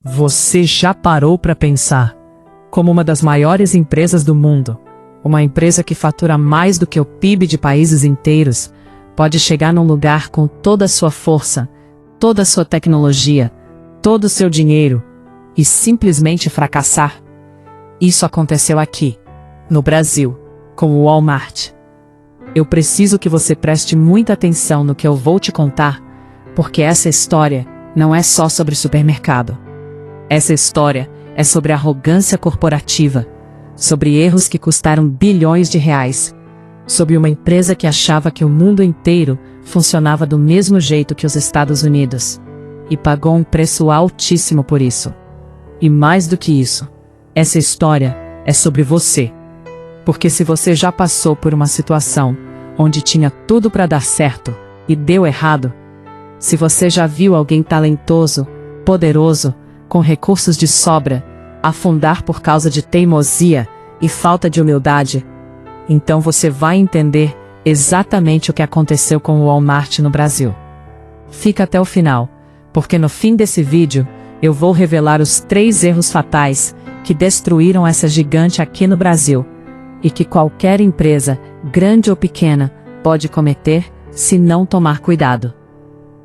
Você já parou para pensar como uma das maiores empresas do mundo, uma empresa que fatura mais do que o PIB de países inteiros, pode chegar num lugar com toda a sua força, toda a sua tecnologia, todo o seu dinheiro e simplesmente fracassar? Isso aconteceu aqui, no Brasil, com o Walmart. Eu preciso que você preste muita atenção no que eu vou te contar, porque essa história não é só sobre supermercado. Essa história é sobre arrogância corporativa, sobre erros que custaram bilhões de reais, sobre uma empresa que achava que o mundo inteiro funcionava do mesmo jeito que os Estados Unidos, e pagou um preço altíssimo por isso. E mais do que isso, essa história é sobre você. Porque se você já passou por uma situação onde tinha tudo para dar certo e deu errado, se você já viu alguém talentoso, poderoso, com recursos de sobra, afundar por causa de teimosia e falta de humildade, então você vai entender exatamente o que aconteceu com o Walmart no Brasil. Fica até o final, porque no fim desse vídeo, eu vou revelar os 3 erros fatais que destruíram essa gigante aqui no Brasil, e que qualquer empresa, grande ou pequena, pode cometer se não tomar cuidado.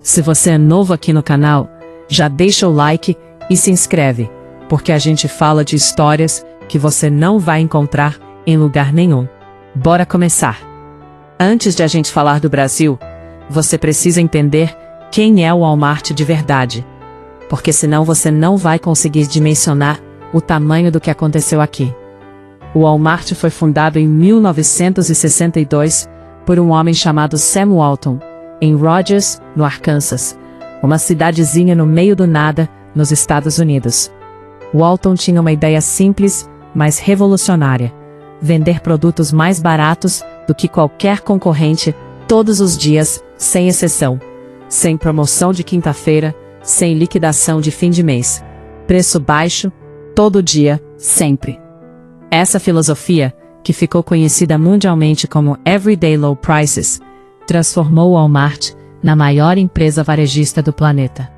Se você é novo aqui no canal, já deixa o like e se inscreve, porque a gente fala de histórias que você não vai encontrar em lugar nenhum. Bora começar! Antes de a gente falar do Brasil, você precisa entender quem é o Walmart de verdade, porque senão você não vai conseguir dimensionar o tamanho do que aconteceu aqui. O Walmart foi fundado em 1962 por um homem chamado Sam Walton, em Rogers, no Arkansas, uma cidadezinha no meio do nada, nos Estados Unidos. Walton tinha uma ideia simples, mas revolucionária: vender produtos mais baratos do que qualquer concorrente, todos os dias, sem exceção. Sem promoção de quinta-feira, sem liquidação de fim de mês. Preço baixo, todo dia, sempre. Essa filosofia, que ficou conhecida mundialmente como Everyday Low Prices, transformou o Walmart na maior empresa varejista do planeta.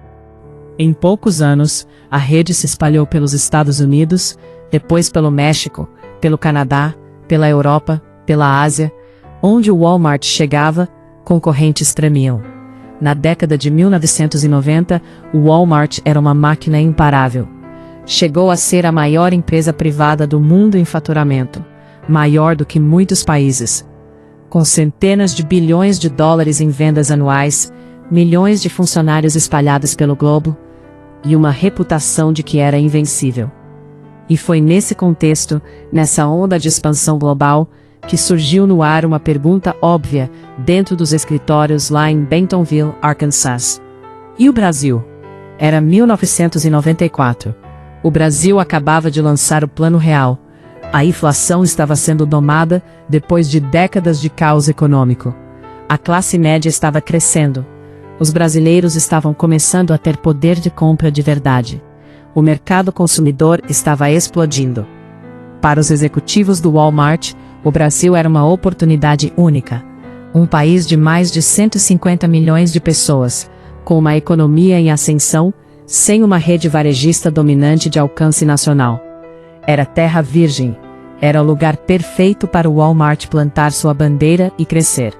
Em poucos anos, a rede se espalhou pelos Estados Unidos, depois pelo México, pelo Canadá, pela Europa, pela Ásia. Onde o Walmart chegava, concorrentes tremiam. Na década de 1990, o Walmart era uma máquina imparável. Chegou a ser a maior empresa privada do mundo em faturamento, maior do que muitos países. Com centenas de bilhões de dólares em vendas anuais, milhões de funcionários espalhados pelo globo, e uma reputação de que era invencível. E foi nesse contexto, nessa onda de expansão global, que surgiu no ar uma pergunta óbvia dentro dos escritórios lá em Bentonville, Arkansas. E o Brasil? Era 1994. O Brasil acabava de lançar o Plano Real. A inflação estava sendo domada depois de décadas de caos econômico. A classe média estava crescendo. Os brasileiros estavam começando a ter poder de compra de verdade. O mercado consumidor estava explodindo. Para os executivos do Walmart, o Brasil era uma oportunidade única. Um país de mais de 150 milhões de pessoas, com uma economia em ascensão, sem uma rede varejista dominante de alcance nacional. Era terra virgem. Era o lugar perfeito para o Walmart plantar sua bandeira e crescer.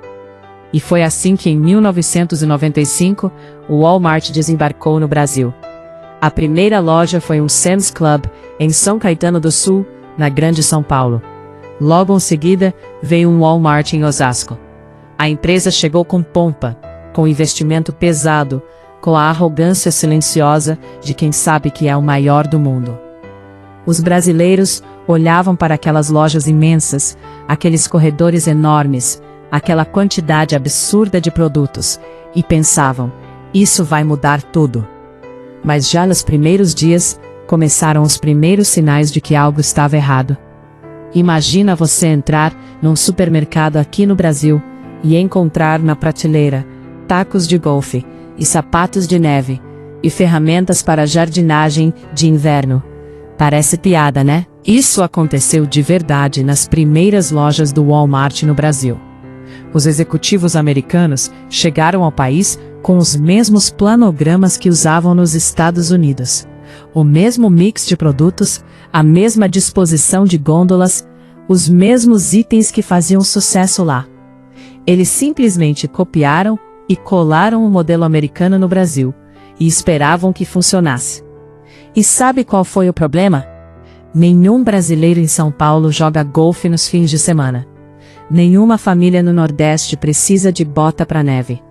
E foi assim que em 1995, o Walmart desembarcou no Brasil. A primeira loja foi um Sam's Club, em São Caetano do Sul, na Grande São Paulo. Logo em seguida, veio um Walmart em Osasco. A empresa chegou com pompa, com investimento pesado, com a arrogância silenciosa de quem sabe que é o maior do mundo. Os brasileiros olhavam para aquelas lojas imensas, aqueles corredores enormes, aquela quantidade absurda de produtos, e pensavam: isso vai mudar tudo. Mas já nos primeiros dias, começaram os primeiros sinais de que algo estava errado. Imagina você entrar num supermercado aqui no Brasil e encontrar na prateleira tacos de golfe, e sapatos de neve, e ferramentas para jardinagem de inverno. Parece piada, né? Isso aconteceu de verdade nas primeiras lojas do Walmart no Brasil. Os executivos americanos chegaram ao país com os mesmos planogramas que usavam nos Estados Unidos. o mesmo mix de produtos, a mesma disposição de gôndolas, os mesmos itens que faziam sucesso lá. Eles simplesmente copiaram e colaram o modelo americano no Brasil e esperavam que funcionasse. E sabe qual foi o problema? Nenhum brasileiro em São Paulo joga golfe nos fins de semana. Nenhuma família no Nordeste precisa de bota para neve.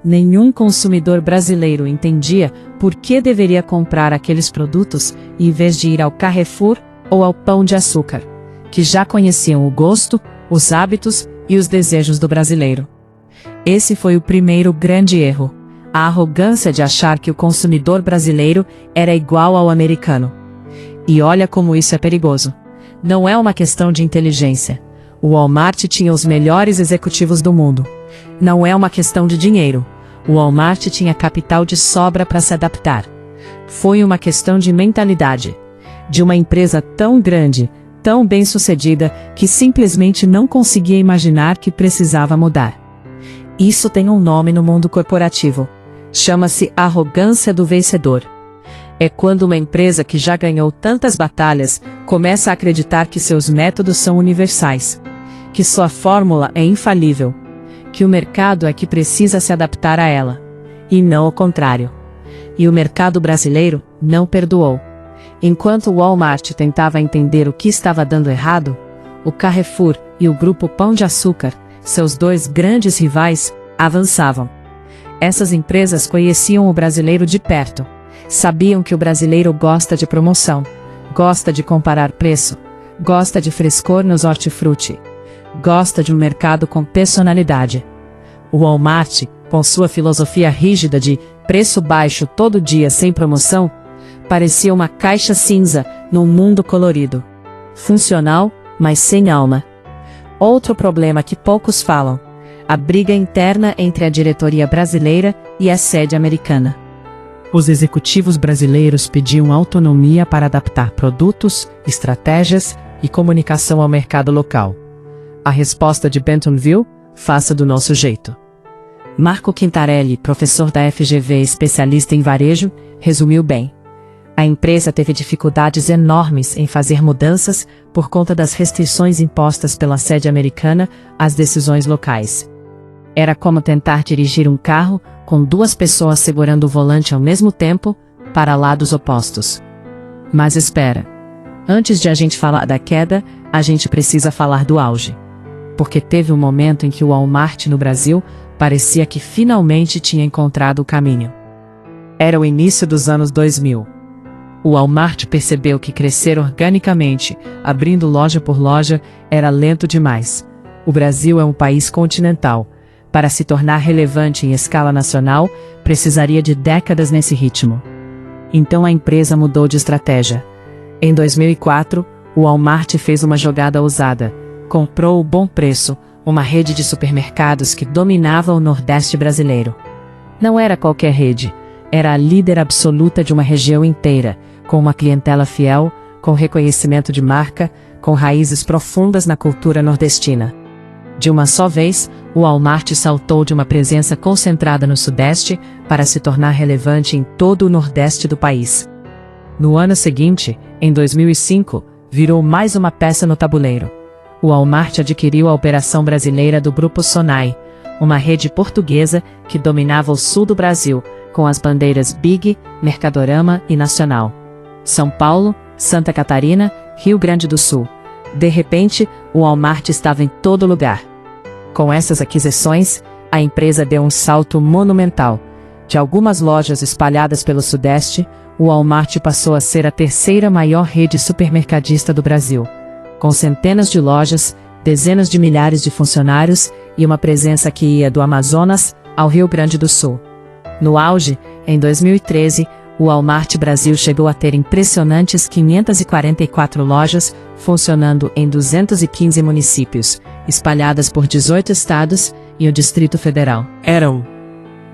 Nenhum consumidor brasileiro entendia por que deveria comprar aqueles produtos em vez de ir ao Carrefour ou ao Pão de Açúcar, que já conheciam o gosto, os hábitos e os desejos do brasileiro. Esse foi o primeiro grande erro, a arrogância de achar que o consumidor brasileiro era igual ao americano. E olha como isso é perigoso. Não é uma questão de inteligência. O Walmart tinha os melhores executivos do mundo. Não é uma questão de dinheiro. O Walmart tinha capital de sobra para se adaptar. Foi uma questão de mentalidade. De uma empresa tão grande, tão bem-sucedida, que simplesmente não conseguia imaginar que precisava mudar. Isso tem um nome no mundo corporativo. Chama-se arrogância do vencedor. É quando uma empresa que já ganhou tantas batalhas começa a acreditar que seus métodos são universais, que sua fórmula é infalível, que o mercado é que precisa se adaptar a ela, e não o contrário. E o mercado brasileiro não perdoou. Enquanto o Walmart tentava entender o que estava dando errado, o Carrefour e o Grupo Pão de Açúcar, seus dois grandes rivais, avançavam. Essas empresas conheciam o brasileiro de perto. Sabiam que o brasileiro gosta de promoção, gosta de comparar preço, gosta de frescor nos hortifruti, gosta de um mercado com personalidade. O Walmart, com sua filosofia rígida de preço baixo todo dia sem promoção, parecia uma caixa cinza num mundo colorido. Funcional, mas sem alma. Outro problema que poucos falam: a briga interna entre a diretoria brasileira e a sede americana. Os executivos brasileiros pediam autonomia para adaptar produtos, estratégias e comunicação ao mercado local. A resposta de Bentonville: faça do nosso jeito. Marco Quintarelli, professor da FGV e especialista em varejo, resumiu bem. A empresa teve dificuldades enormes em fazer mudanças por conta das restrições impostas pela sede americana às decisões locais. Era como tentar dirigir um carro com duas pessoas segurando o volante ao mesmo tempo, para lados opostos. Mas espera. Antes de a gente falar da queda, a gente precisa falar do auge. Porque teve um momento em que o Walmart no Brasil parecia que finalmente tinha encontrado o caminho. Era o início dos anos 2000. O Walmart percebeu que crescer organicamente, abrindo loja por loja, era lento demais. O Brasil é um país continental. Para se tornar relevante em escala nacional, precisaria de décadas nesse ritmo. Então a empresa mudou de estratégia. Em 2004, o Walmart fez uma jogada ousada. Comprou o Bom Preço, uma rede de supermercados que dominava o Nordeste brasileiro. Não era qualquer rede, era a líder absoluta de uma região inteira, com uma clientela fiel, com reconhecimento de marca, com raízes profundas na cultura nordestina. De uma só vez, o Walmart saltou de uma presença concentrada no Sudeste para se tornar relevante em todo o Nordeste do país. No ano seguinte, em 2005, virou mais uma peça no tabuleiro. O Walmart adquiriu a operação brasileira do Grupo Sonai, uma rede portuguesa que dominava o sul do Brasil, com as bandeiras Big, Mercadorama e Nacional. São Paulo, Santa Catarina, Rio Grande do Sul. De repente, o Walmart estava em todo lugar. Com essas aquisições, a empresa deu um salto monumental. De algumas lojas espalhadas pelo Sudeste, o Walmart passou a ser a terceira maior rede supermercadista do Brasil, com centenas de lojas, dezenas de milhares de funcionários e uma presença que ia do Amazonas ao Rio Grande do Sul. No auge, em 2013, o Walmart Brasil chegou a ter impressionantes 544 lojas, funcionando em 215 municípios, espalhadas por 18 estados e o Distrito Federal. Eram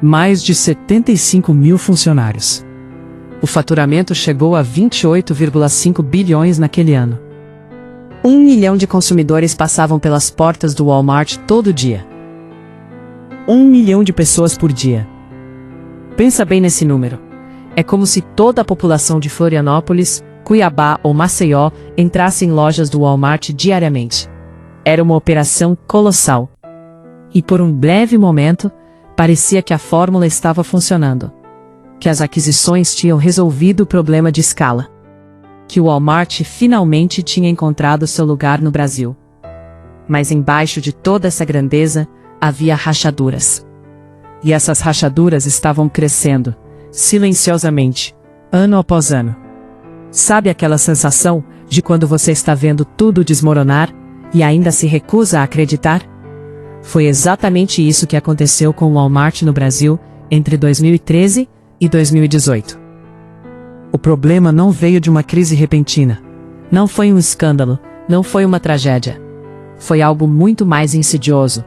mais de 75 mil funcionários. O faturamento chegou a 28,5 bilhões naquele ano. 1 milhão de consumidores passavam pelas portas do Walmart todo dia. 1 milhão de pessoas por dia. Pensa bem nesse número. É como se toda a população de Florianópolis, Cuiabá ou Maceió entrasse em lojas do Walmart diariamente. Era uma operação colossal. E por um breve momento, parecia que a fórmula estava funcionando. Que as aquisições tinham resolvido o problema de escala. Que o Walmart finalmente tinha encontrado seu lugar no Brasil. Mas embaixo de toda essa grandeza, havia rachaduras. E essas rachaduras estavam crescendo, silenciosamente, ano após ano. Sabe aquela sensação de quando você está vendo tudo desmoronar e ainda se recusa a acreditar? Foi exatamente isso que aconteceu com o Walmart no Brasil entre 2013 e 2018. O problema não veio de uma crise repentina. Não foi um escândalo, não foi uma tragédia. Foi algo muito mais insidioso.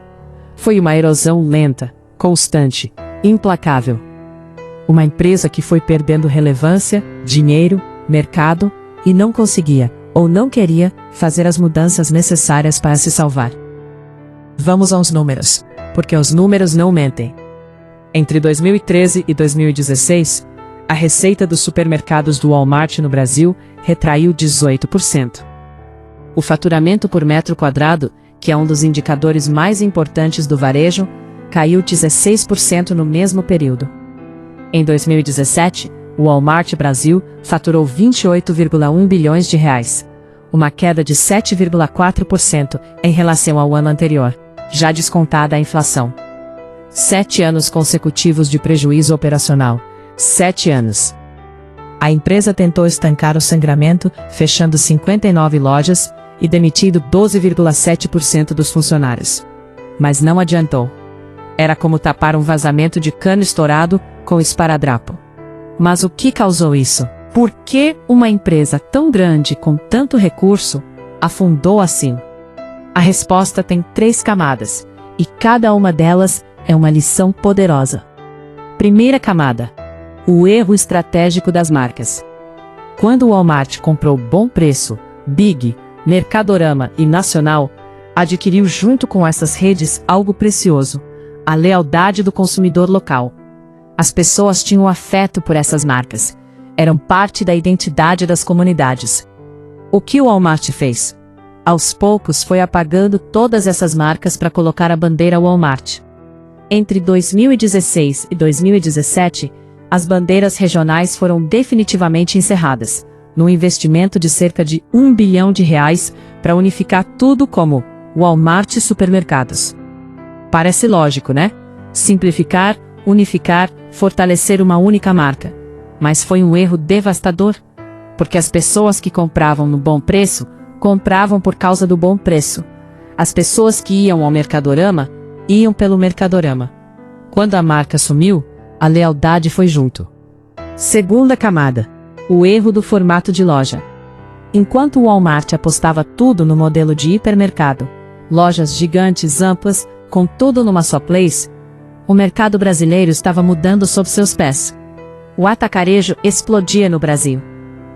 Foi uma erosão lenta, constante, implacável. Uma empresa que foi perdendo relevância, dinheiro, mercado, e não conseguia, ou não queria, fazer as mudanças necessárias para se salvar. Vamos aos números, porque os números não mentem. Entre 2013 e 2016, a receita dos supermercados do Walmart no Brasil retraiu 18%. O faturamento por metro quadrado, que é um dos indicadores mais importantes do varejo, caiu 16% no mesmo período. Em 2017, o Walmart Brasil faturou 28,1 bilhões de reais, uma queda de 7,4% em relação ao ano anterior, já descontada a inflação. 7 anos consecutivos de prejuízo operacional. 7 anos. A empresa tentou estancar o sangramento, fechando 59 lojas e demitindo 12,7% dos funcionários. Mas não adiantou. Era como tapar um vazamento de cano estourado com esparadrapo. Mas o que causou isso? Por que uma empresa tão grande com tanto recurso afundou assim? A resposta tem 3 camadas, e cada uma delas é uma lição poderosa. Primeira camada: o erro estratégico das marcas. Quando o Walmart comprou Bom Preço, Big, Mercadorama e Nacional, adquiriu junto com essas redes algo precioso: a lealdade do consumidor local. As pessoas tinham afeto por essas marcas. Eram parte da identidade das comunidades. O que o Walmart fez? Aos poucos foi apagando todas essas marcas para colocar a bandeira Walmart. Entre 2016 e 2017, as bandeiras regionais foram definitivamente encerradas, num investimento de cerca de R$ 1 bilhão para unificar tudo como Walmart Supermercados. Parece lógico, né? Simplificar, unificar, fortalecer uma única marca. Mas foi um erro devastador, porque as pessoas que compravam no Bom Preço, compravam por causa do bom preço. As pessoas que iam ao Mercadorama, iam pelo Mercadorama. Quando a marca sumiu, a lealdade foi junto. Segunda camada: o erro do formato de loja. Enquanto o Walmart apostava tudo no modelo de hipermercado, lojas gigantes amplas, com tudo numa só place, o mercado brasileiro estava mudando sob seus pés. O atacarejo explodia no Brasil.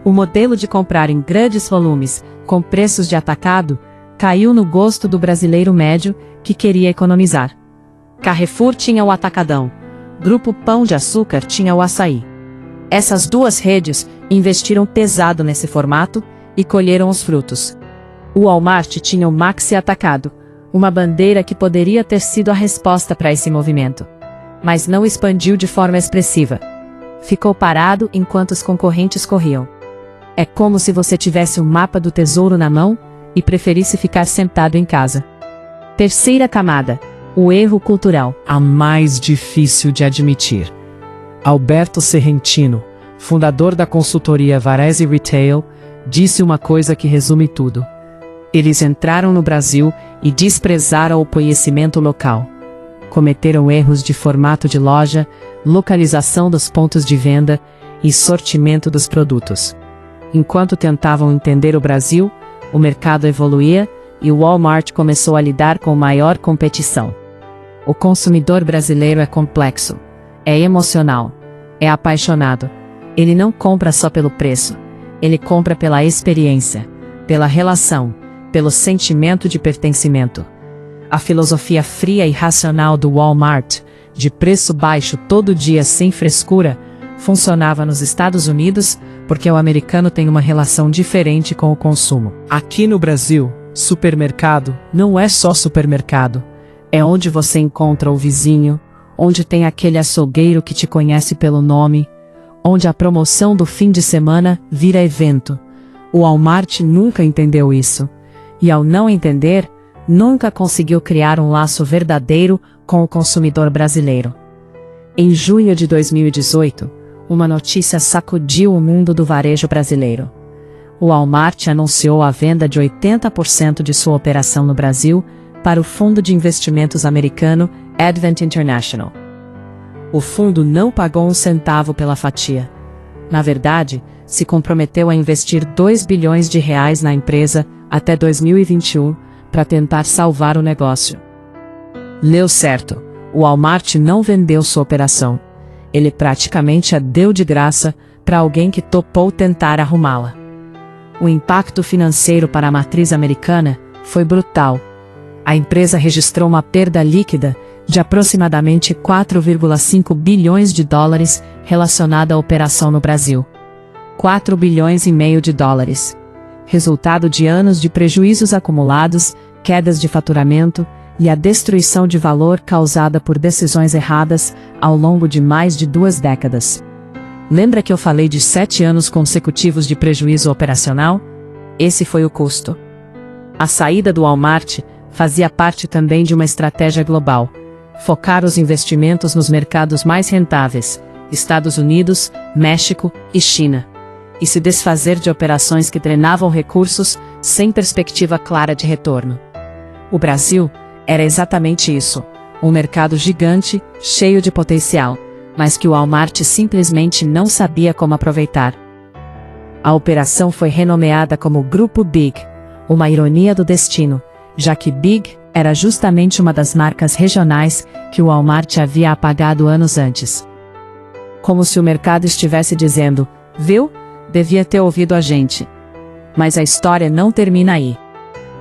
O modelo de comprar em grandes volumes, com preços de atacado, caiu no gosto do brasileiro médio, que queria economizar. Carrefour tinha o Atacadão. Grupo Pão de Açúcar tinha o Açaí. Essas duas redes investiram pesado nesse formato e colheram os frutos. O Walmart tinha o Maxi Atacado, uma bandeira que poderia ter sido a resposta para esse movimento. Mas não expandiu de forma expressiva. Ficou parado enquanto os concorrentes corriam. É como se você tivesse um mapa do tesouro na mão e preferisse ficar sentado em casa. Terceira camada: o erro cultural. A mais difícil de admitir. Alberto Serrentino, fundador da consultoria Varese Retail, disse uma coisa que resume tudo. Eles entraram no Brasil e desprezaram o conhecimento local. Cometeram erros de formato de loja, localização dos pontos de venda e sortimento dos produtos. Enquanto tentavam entender o Brasil, o mercado evoluía e o Walmart começou a lidar com maior competição. O consumidor brasileiro é complexo, é emocional, é apaixonado. Ele não compra só pelo preço, ele compra pela experiência, pela relação, pelo sentimento de pertencimento. A filosofia fria e racional do Walmart, de preço baixo todo dia sem frescura, funcionava nos Estados Unidos porque o americano tem uma relação diferente com o consumo. Aqui no Brasil, supermercado não é só supermercado. É onde você encontra o vizinho, onde tem aquele açougueiro que te conhece pelo nome, onde a promoção do fim de semana vira evento. O Walmart nunca entendeu isso. E ao não entender, nunca conseguiu criar um laço verdadeiro com o consumidor brasileiro. Em junho de 2018, uma notícia sacudiu o mundo do varejo brasileiro. O Walmart anunciou a venda de 80% de sua operação no Brasil para o fundo de investimentos americano Advent International. O fundo não pagou um centavo pela fatia. Na verdade, se comprometeu a investir R$2 bilhões na empresa até 2021 para tentar salvar o negócio. Deu certo. O Walmart não vendeu sua operação. Ele praticamente a deu de graça para alguém que topou tentar arrumá-la. O impacto financeiro para a matriz americana foi brutal. A empresa registrou uma perda líquida de aproximadamente $4,5 bilhões relacionada à operação no Brasil. $4,5 bilhões. Resultado de anos de prejuízos acumulados, quedas de faturamento e a destruição de valor causada por decisões erradas ao longo de mais de 2 décadas. Lembra que eu falei de 7 anos consecutivos de prejuízo operacional? Esse foi o custo. A saída do Walmart fazia parte também de uma estratégia global: focar os investimentos nos mercados mais rentáveis, Estados Unidos, México e China, e se desfazer de operações que drenavam recursos sem perspectiva clara de retorno. O Brasil era exatamente isso, um mercado gigante, cheio de potencial, mas que o Walmart simplesmente não sabia como aproveitar. A operação foi renomeada como Grupo Big, uma ironia do destino, já que Big era justamente uma das marcas regionais que o Walmart havia apagado anos antes. Como se o mercado estivesse dizendo: viu? Devia ter ouvido a gente. Mas a história não termina aí.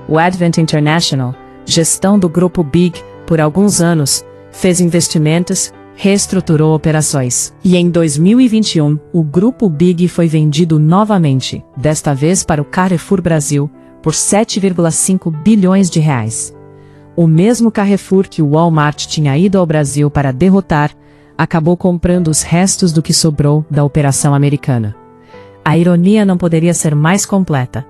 O Advent International, gestão do Grupo Big por alguns anos, fez investimentos, reestruturou operações. E em 2021, o Grupo Big foi vendido novamente, desta vez para o Carrefour Brasil, por R$7,5 bilhões. O mesmo Carrefour que o Walmart tinha ido ao Brasil para derrotar, acabou comprando os restos do que sobrou da operação americana. A ironia não poderia ser mais completa.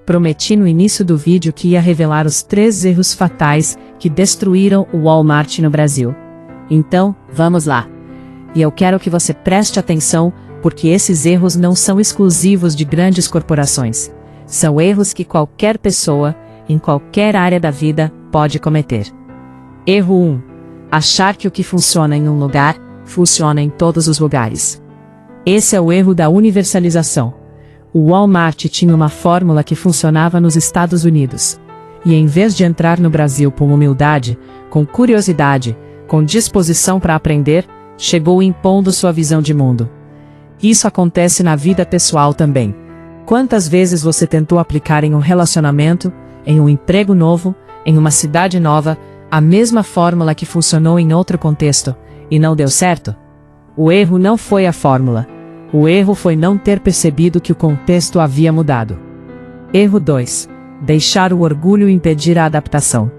Prometi no início do vídeo que ia revelar os 3 erros fatais que destruíram o Walmart no Brasil. Então, vamos lá. E eu quero que você preste atenção, porque esses erros não são exclusivos de grandes corporações. São erros que qualquer pessoa, em qualquer área da vida, pode cometer. Erro 1. Achar que o que funciona em um lugar, funciona em todos os lugares. Esse é o erro da universalização. O Walmart tinha uma fórmula que funcionava nos Estados Unidos. E em vez de entrar no Brasil com humildade, com curiosidade, com disposição para aprender, chegou impondo sua visão de mundo. Isso acontece na vida pessoal também. Quantas vezes você tentou aplicar em um relacionamento, em um emprego novo, em uma cidade nova, a mesma fórmula que funcionou em outro contexto, e não deu certo? O erro não foi a fórmula. O erro foi não ter percebido que o contexto havia mudado. Erro 2. Deixar o orgulho impedir a adaptação.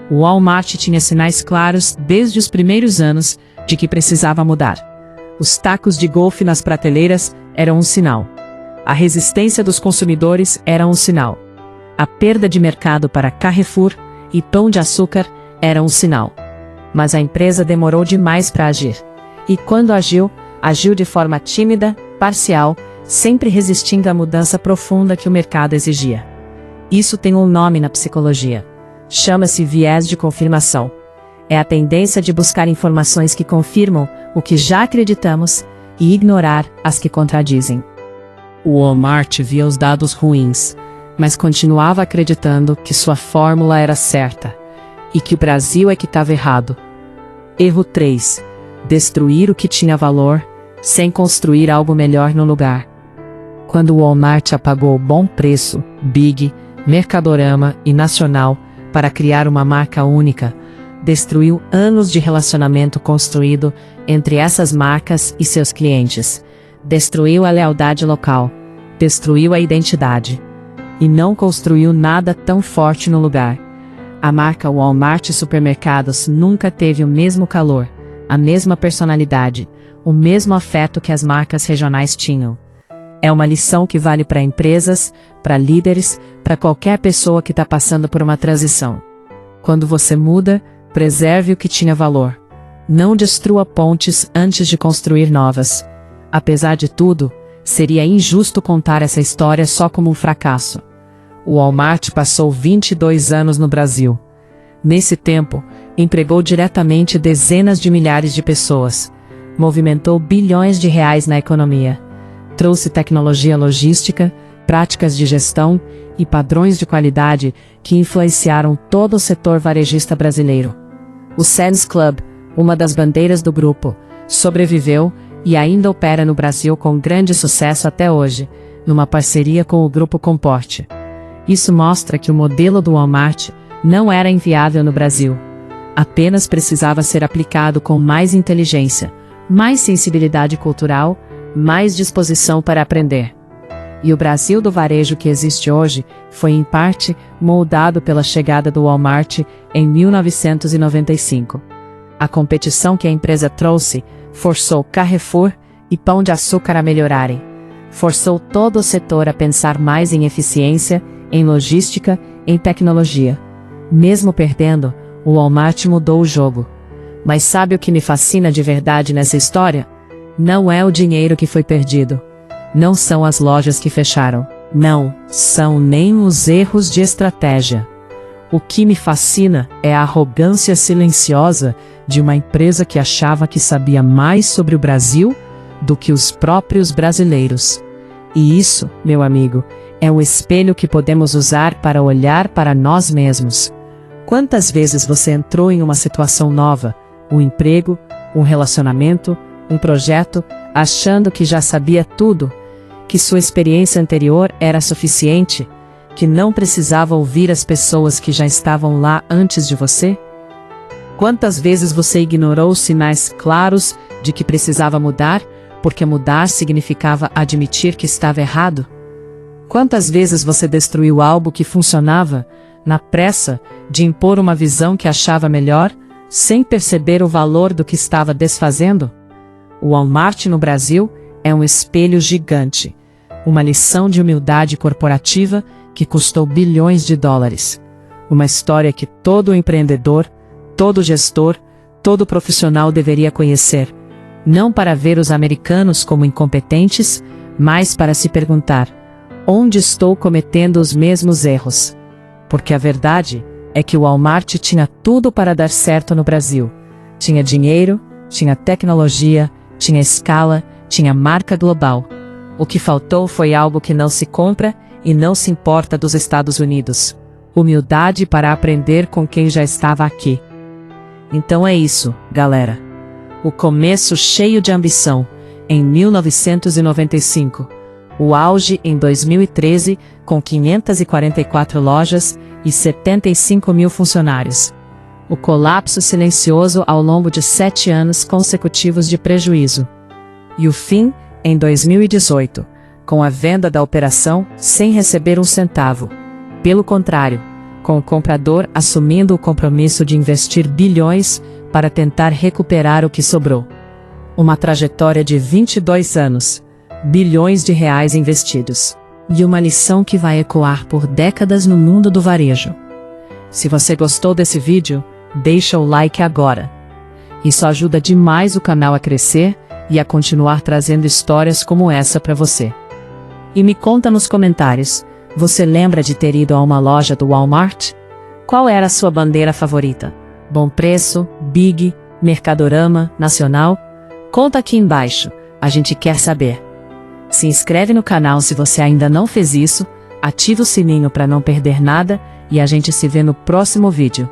O Walmart tinha sinais claros, desde os primeiros anos, de que precisava mudar. Os tacos de golfe nas prateleiras eram um sinal. A resistência dos consumidores era um sinal. A perda de mercado para Carrefour e Pão de Açúcar era um sinal. Mas a empresa demorou demais para agir. E quando agiu, agiu de forma tímida, parcial, sempre resistindo à mudança profunda que o mercado exigia. Isso tem um nome na psicologia. Chama-se viés de confirmação. É a tendência de buscar informações que confirmam o que já acreditamos e ignorar as que contradizem. O Walmart via os dados ruins, mas continuava acreditando que sua fórmula era certa e que o Brasil é que estava errado. Erro 3. Destruir o que tinha valor, sem construir algo melhor no lugar. Quando o Walmart apagou o Bom Preço, Big, Mercadorama e Nacional para criar uma marca única, destruiu anos de relacionamento construído entre essas marcas e seus clientes. Destruiu a lealdade local. Destruiu a identidade. E não construiu nada tão forte no lugar. A marca Walmart Supermercados nunca teve o mesmo calor, a mesma personalidade, o mesmo afeto que as marcas regionais tinham. É uma lição que vale para empresas, para líderes, para qualquer pessoa que está passando por uma transição. Quando você muda, preserve o que tinha valor. Não destrua pontes antes de construir novas. Apesar de tudo, seria injusto contar essa história só como um fracasso. O Walmart passou 22 anos no Brasil. Nesse tempo, empregou diretamente dezenas de milhares de pessoas, movimentou bilhões de reais na economia, trouxe tecnologia logística, práticas de gestão e padrões de qualidade que influenciaram todo o setor varejista brasileiro. O Sam's Club, uma das bandeiras do grupo, sobreviveu e ainda opera no Brasil com grande sucesso até hoje, numa parceria com o Grupo Comporte. Isso mostra que o modelo do Walmart não era inviável no Brasil. Apenas precisava ser aplicado com mais inteligência, mais sensibilidade cultural, mais disposição para aprender. E o Brasil do varejo que existe hoje foi em parte moldado pela chegada do Walmart em 1995. A competição que a empresa trouxe forçou Carrefour e Pão de Açúcar a melhorarem. Forçou todo o setor a pensar mais em eficiência, em logística, em tecnologia. Mesmo perdendo, o Walmart mudou o jogo. Mas sabe o que me fascina de verdade nessa história? Não é o dinheiro que foi perdido. Não são as lojas que fecharam. Não são nem os erros de estratégia. O que me fascina é a arrogância silenciosa de uma empresa que achava que sabia mais sobre o Brasil do que os próprios brasileiros. E isso, meu amigo, é o espelho que podemos usar para olhar para nós mesmos. Quantas vezes você entrou em uma situação nova, um emprego, um relacionamento, um projeto, achando que já sabia tudo, que sua experiência anterior era suficiente, que não precisava ouvir as pessoas que já estavam lá antes de você? Quantas vezes você ignorou sinais claros de que precisava mudar, porque mudar significava admitir que estava errado? Quantas vezes você destruiu algo que funcionava, na pressa de impor uma visão que achava melhor, sem perceber o valor do que estava desfazendo? O Walmart no Brasil é um espelho gigante, uma lição de humildade corporativa que custou bilhões de dólares. Uma história que todo empreendedor, todo gestor, todo profissional deveria conhecer, não para ver os americanos como incompetentes, mas para se perguntar: onde estou cometendo os mesmos erros? Porque a verdade é que o Walmart tinha tudo para dar certo no Brasil. Tinha dinheiro, tinha tecnologia, tinha escala, tinha marca global. O que faltou foi algo que não se compra e não se importa dos Estados Unidos: humildade para aprender com quem já estava aqui. Então é isso, galera. O começo cheio de ambição, em 1995. O auge em 2013, com 544 lojas e 75 mil funcionários. O colapso silencioso ao longo de 7 anos consecutivos de prejuízo. E o fim, em 2018, com a venda da operação sem receber um centavo. Pelo contrário, com o comprador assumindo o compromisso de investir bilhões para tentar recuperar o que sobrou. Uma trajetória de 22 anos, bilhões de reais investidos. E uma lição que vai ecoar por décadas no mundo do varejo. Se você gostou desse vídeo, deixa o like agora. Isso ajuda demais o canal a crescer e a continuar trazendo histórias como essa para você. E me conta nos comentários, você lembra de ter ido a uma loja do Walmart? Qual era a sua bandeira favorita? Bom Preço, Big, Mercadorama, Nacional? Conta aqui embaixo, a gente quer saber. Se inscreve no canal se você ainda não fez isso, ativa o sininho para não perder nada e a gente se vê no próximo vídeo.